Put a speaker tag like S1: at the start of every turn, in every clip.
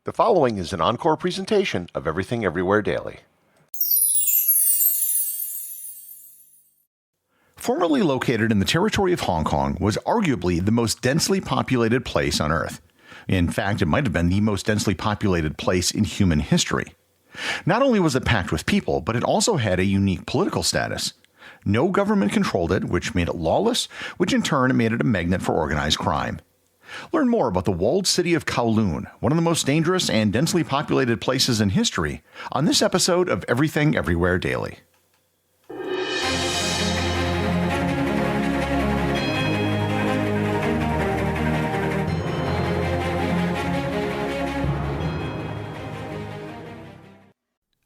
S1: The following is an encore presentation of Everything Everywhere Daily.
S2: Formerly located in the territory of Hong Kong was arguably the most densely populated place on Earth. In fact, it might have been the most densely populated place in human history. Not only was it packed with people, but it also had a unique political status. No government controlled it, which made it lawless, which in turn made it a magnet for organized crime. Learn more about the Walled City of Kowloon, one of the most dangerous and densely populated places in history, on this episode of Everything Everywhere Daily.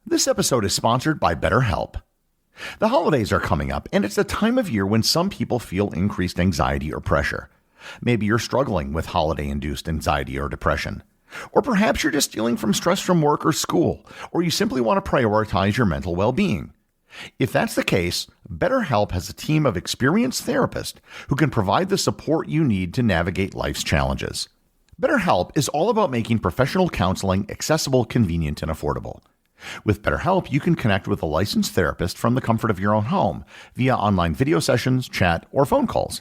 S2: This episode is sponsored by BetterHelp. The holidays are coming up, and it's the time of year when some people feel increased anxiety or pressure. Maybe you're struggling with holiday-induced anxiety or depression. Or perhaps you're just dealing from stress from work or school, or you simply want to prioritize your mental well-being. If that's the case, BetterHelp has a team of experienced therapists who can provide the support you need to navigate life's challenges. BetterHelp is all about making professional counseling accessible, convenient, and affordable. With BetterHelp, you can connect with a licensed therapist from the comfort of your own home via online video sessions, chat, or phone calls.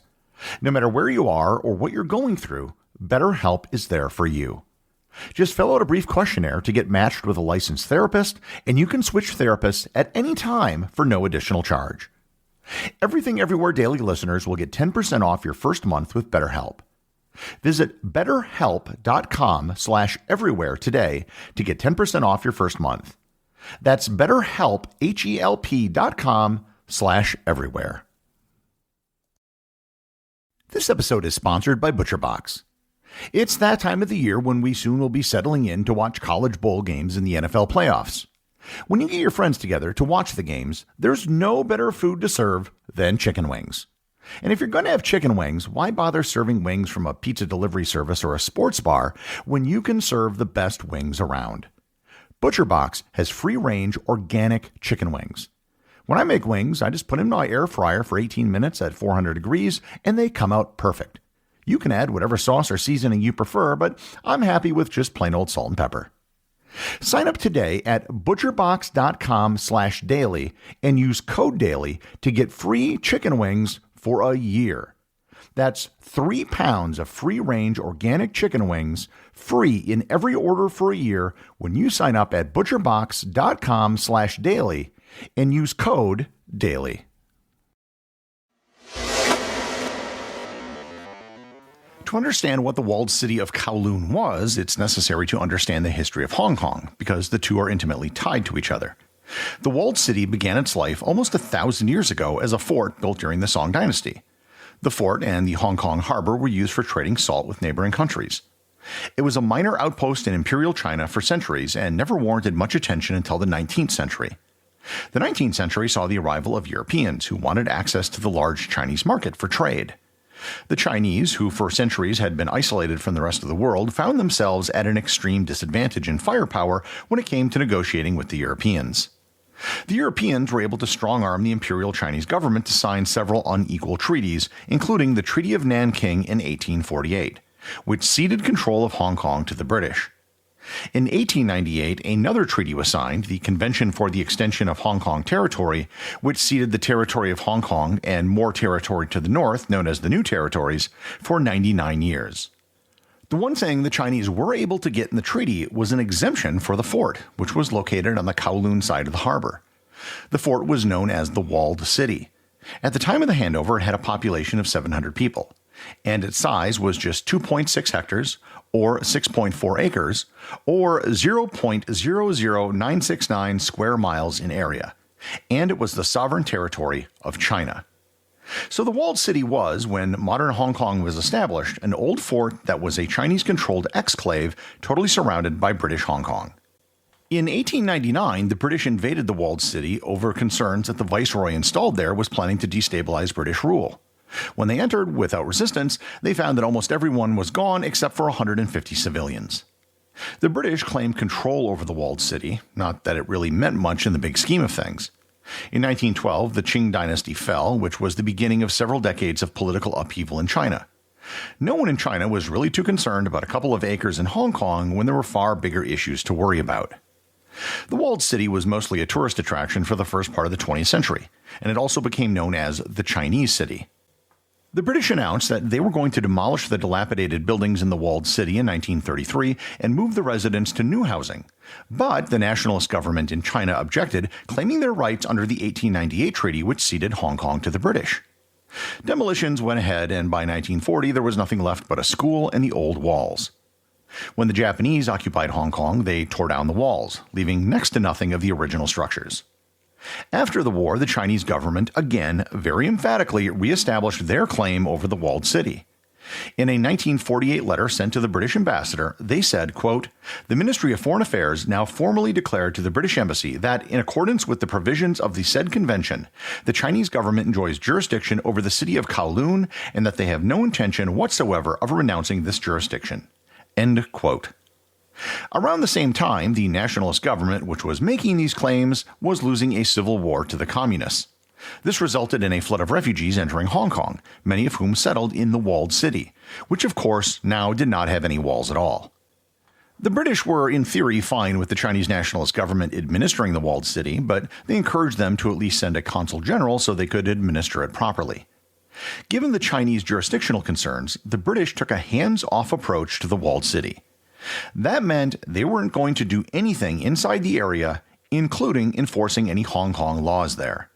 S2: No matter where you are or what you're going through, BetterHelp is there for you. Just fill out a brief questionnaire to get matched with a licensed therapist, and you can switch therapists at any time for no additional charge. Everything Everywhere Daily listeners will get 10% off your first month with BetterHelp. Visit betterhelp.com/everywhere today to get 10% off your first month. That's BetterHelp, HELP.com/everywhere. This episode is sponsored by ButcherBox. It's that time of the year when we soon will be settling in to watch college bowl games in the NFL playoffs. When you get your friends together to watch the games, there's no better food to serve than chicken wings. And if you're going to have chicken wings, why bother serving wings from a pizza delivery service or a sports bar when you can serve the best wings around? ButcherBox has free-range, organic chicken wings. When I make wings, I just put them in my air fryer for 18 minutes at 400 degrees, and they come out perfect. You can add whatever sauce or seasoning you prefer, but I'm happy with just plain old salt and pepper. Sign up today at butcherbox.com/daily and use code DAILY to get free chicken wings for a year. That's 3 pounds of free-range organic chicken wings, free in every order for a year when you sign up at butcherbox.com/daily and use code DAILY. To understand what the Walled City of Kowloon was, it's necessary to understand the history of Hong Kong, because the two are intimately tied to each other. The Walled City began its life almost 1,000 years ago as a fort built during the Song Dynasty. The fort and the Hong Kong harbor were used for trading salt with neighboring countries. It was a minor outpost in Imperial China for centuries and never warranted much attention until the 19th century. The 19th century saw the arrival of Europeans who wanted access to the large Chinese market for trade. The Chinese, who for centuries had been isolated from the rest of the world, found themselves at an extreme disadvantage in firepower when it came to negotiating with the Europeans. The Europeans were able to strong-arm the Imperial Chinese government to sign several unequal treaties, including the Treaty of Nanking in 1848, which ceded control of Hong Kong to the British. In 1898, another treaty was signed, the Convention for the Extension of Hong Kong Territory, which ceded the territory of Hong Kong and more territory to the north, known as the New Territories, for 99 years. The one thing the Chinese were able to get in the treaty was an exemption for the fort, which was located on the Kowloon side of the harbor. The fort was known as the Walled City. At the time of the handover, it had a population of 700 people, and its size was just 2.6 hectares, or 6.4 acres, or 0.00969 square miles in area, and it was the sovereign territory of China. So the Walled City was, when modern Hong Kong was established, an old fort that was a Chinese-controlled exclave totally surrounded by British Hong Kong. In 1899, the British invaded the Walled City over concerns that the viceroy installed there was planning to destabilize British rule. When they entered without resistance, they found that almost everyone was gone except for 150 civilians. The British claimed control over the Walled City, not that it really meant much in the big scheme of things. In 1912, the Qing dynasty fell, which was the beginning of several decades of political upheaval in China. No one in China was really too concerned about a couple of acres in Hong Kong when there were far bigger issues to worry about. The walled city was mostly a tourist attraction for the first part of the 20th century, and it also became known as the Chinese City. The British announced that they were going to demolish the dilapidated buildings in the walled city in 1933 and move the residents to new housing. But the nationalist government in China objected, claiming their rights under the 1898 treaty which ceded Hong Kong to the British. Demolitions went ahead, and by 1940 there was nothing left but a school and the old walls. When the Japanese occupied Hong Kong, they tore down the walls, leaving next to nothing of the original structures. After the war, the Chinese government again very emphatically reestablished their claim over the walled city. In a 1948 letter sent to the British ambassador, they said, quote, "The Ministry of Foreign Affairs now formally declared to the British Embassy that, in accordance with the provisions of the said convention, the Chinese government enjoys jurisdiction over the city of Kowloon and that they have no intention whatsoever of renouncing this jurisdiction." End quote. Around the same time, the nationalist government which was making these claims was losing a civil war to the communists. This resulted in a flood of refugees entering Hong Kong, many of whom settled in the walled city, which of course now did not have any walls at all. The British were in theory fine with the Chinese nationalist government administering the walled city, but they encouraged them to at least send a consul general so they could administer it properly. Given the Chinese jurisdictional concerns, the British took a hands-off approach to the walled city. That meant they weren't going to do anything inside the area, including enforcing any Hong Kong laws there.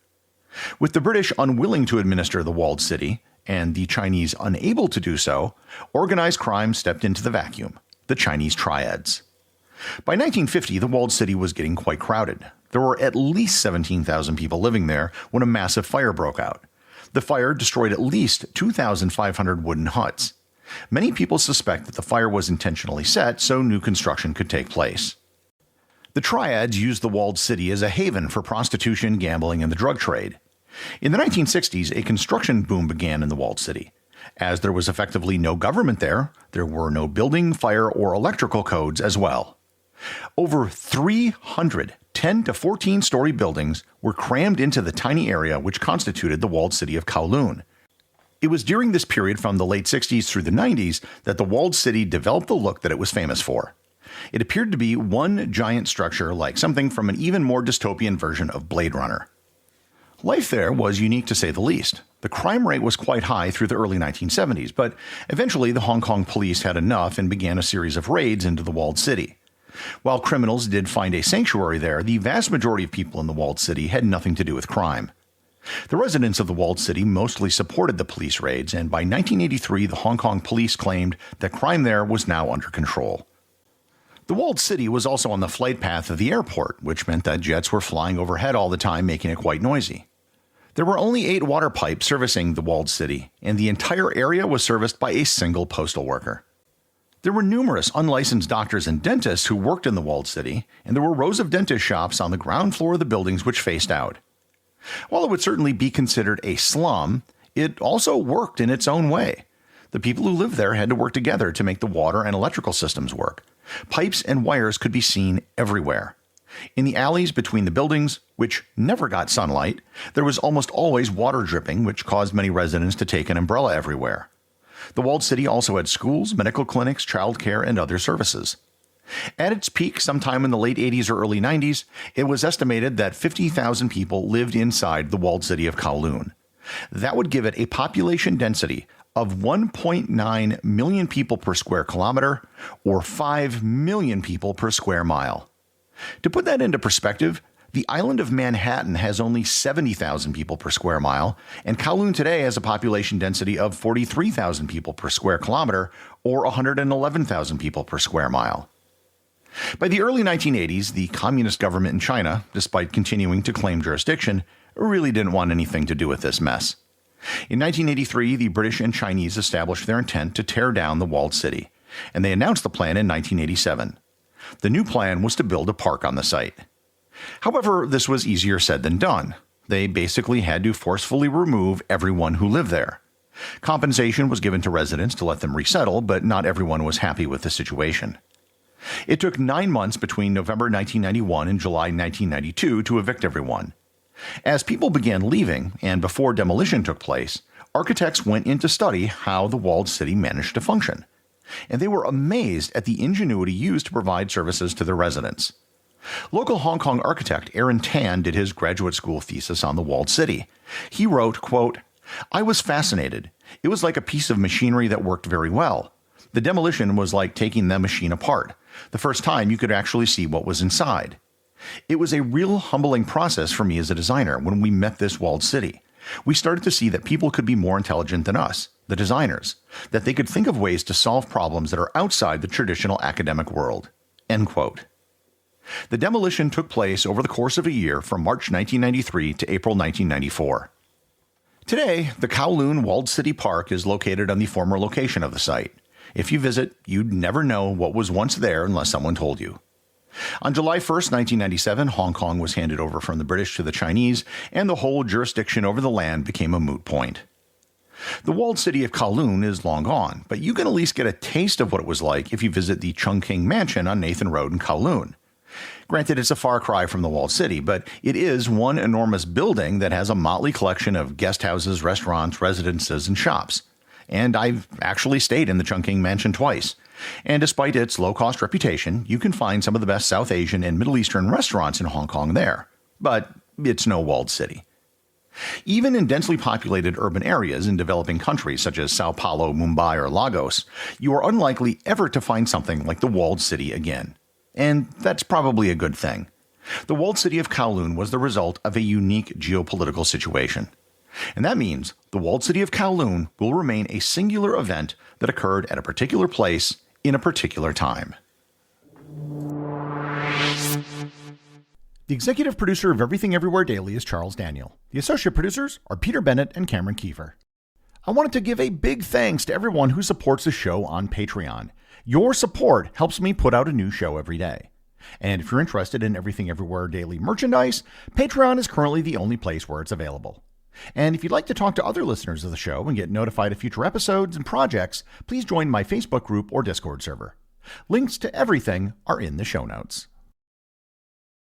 S2: With the British unwilling to administer the walled city, and the Chinese unable to do so, organized crime stepped into the vacuum, the Chinese triads. By 1950, the walled city was getting quite crowded. There were at least 17,000 people living there when a massive fire broke out. The fire destroyed at least 2,500 wooden huts. Many people suspect that the fire was intentionally set so new construction could take place. The triads used the walled city as a haven for prostitution, gambling, and the drug trade. In the 1960s, a construction boom began in the walled city. As there was effectively no government there were no building, fire, or electrical codes as well. Over 300 10 to 14-story buildings were crammed into the tiny area which constituted the walled city of Kowloon. It was during this period from the late 60s through the 90s that the walled city developed the look that it was famous for. It appeared to be one giant structure like something from an even more dystopian version of Blade Runner. Life there was unique to say the least. The crime rate was quite high through the early 1970s, but eventually the Hong Kong police had enough and began a series of raids into the walled city. While criminals did find a sanctuary there, the vast majority of people in the walled city had nothing to do with crime. The residents of the walled city mostly supported the police raids, and by 1983 the Hong Kong police claimed that crime there was now under control. The walled city was also on the flight path of the airport, which meant that jets were flying overhead all the time, making it quite noisy. There were only 8 water pipes servicing the walled city, and the entire area was serviced by a single postal worker. There were numerous unlicensed doctors and dentists who worked in the walled city, and there were rows of dentist shops on the ground floor of the buildings which faced out. While it would certainly be considered a slum, it also worked in its own way. The people who lived there had to work together to make the water and electrical systems work. Pipes and wires could be seen everywhere. In the alleys between the buildings, which never got sunlight, there was almost always water dripping, which caused many residents to take an umbrella everywhere. The walled city also had schools, medical clinics, childcare, and other services. At its peak, sometime in the late 80s or early 90s, it was estimated that 50,000 people lived inside the walled city of Kowloon. That would give it a population density of 1.9 million people per square kilometer, or 5 million people per square mile. To put that into perspective, the island of Manhattan has only 70,000 people per square mile, and Kowloon today has a population density of 43,000 people per square kilometer, or 111,000 people per square mile. By the early 1980s, the communist government in China, despite continuing to claim jurisdiction, really didn't want anything to do with this mess. In 1983, the British and Chinese established their intent to tear down the walled city, and they announced the plan in 1987. The new plan was to build a park on the site. However, this was easier said than done. They basically had to forcefully remove everyone who lived there. Compensation was given to residents to let them resettle, but not everyone was happy with the situation. It took 9 months between November 1991 and July 1992 to evict everyone. As people began leaving, and before demolition took place, architects went in to study how the walled city managed to function, and they were amazed at the ingenuity used to provide services to their residents. Local Hong Kong architect Aaron Tan did his graduate school thesis on the walled city. He wrote, quote, "I was fascinated. It was like a piece of machinery that worked very well. The demolition was like taking the machine apart. The first time you could actually see what was inside. It was a real humbling process for me as a designer when we met this walled city. We started to see that people could be more intelligent than us, the designers, that they could think of ways to solve problems that are outside the traditional academic world." End quote. The demolition took place over the course of a year from March 1993 to April 1994. Today, the Kowloon Walled City Park is located on the former location of the site. If you visit, you'd never know what was once there unless someone told you. On July 1st, 1997, Hong Kong was handed over from the British to the Chinese, and the whole jurisdiction over the land became a moot point. The walled city of Kowloon is long gone, but you can at least get a taste of what it was like if you visit the Chungking Mansion on Nathan Road in Kowloon. Granted, it's a far cry from the walled city, but it is one enormous building that has a motley collection of guest houses, restaurants, residences, and shops. And I've actually stayed in the Chungking Mansion twice. And despite its low-cost reputation, you can find some of the best South Asian and Middle Eastern restaurants in Hong Kong there. But it's no walled city. Even in densely populated urban areas in developing countries such as Sao Paulo, Mumbai, or Lagos, you are unlikely ever to find something like the walled city again. And that's probably a good thing. The walled city of Kowloon was the result of a unique geopolitical situation. And that means the walled city of Kowloon will remain a singular event that occurred at a particular place in a particular time.
S3: The executive producer of Everything Everywhere Daily is Charles Daniel. The associate producers are Peter Bennett and Cameron Kieffer. I wanted to give a big thanks to everyone who supports the show on Patreon. Your support helps me put out a new show every day. And if you're interested in Everything Everywhere Daily merchandise, Patreon is currently the only place where it's available. And if you'd like to talk to other listeners of the show and get notified of future episodes and projects, please join my Facebook group or Discord server. Links to everything are in the show notes.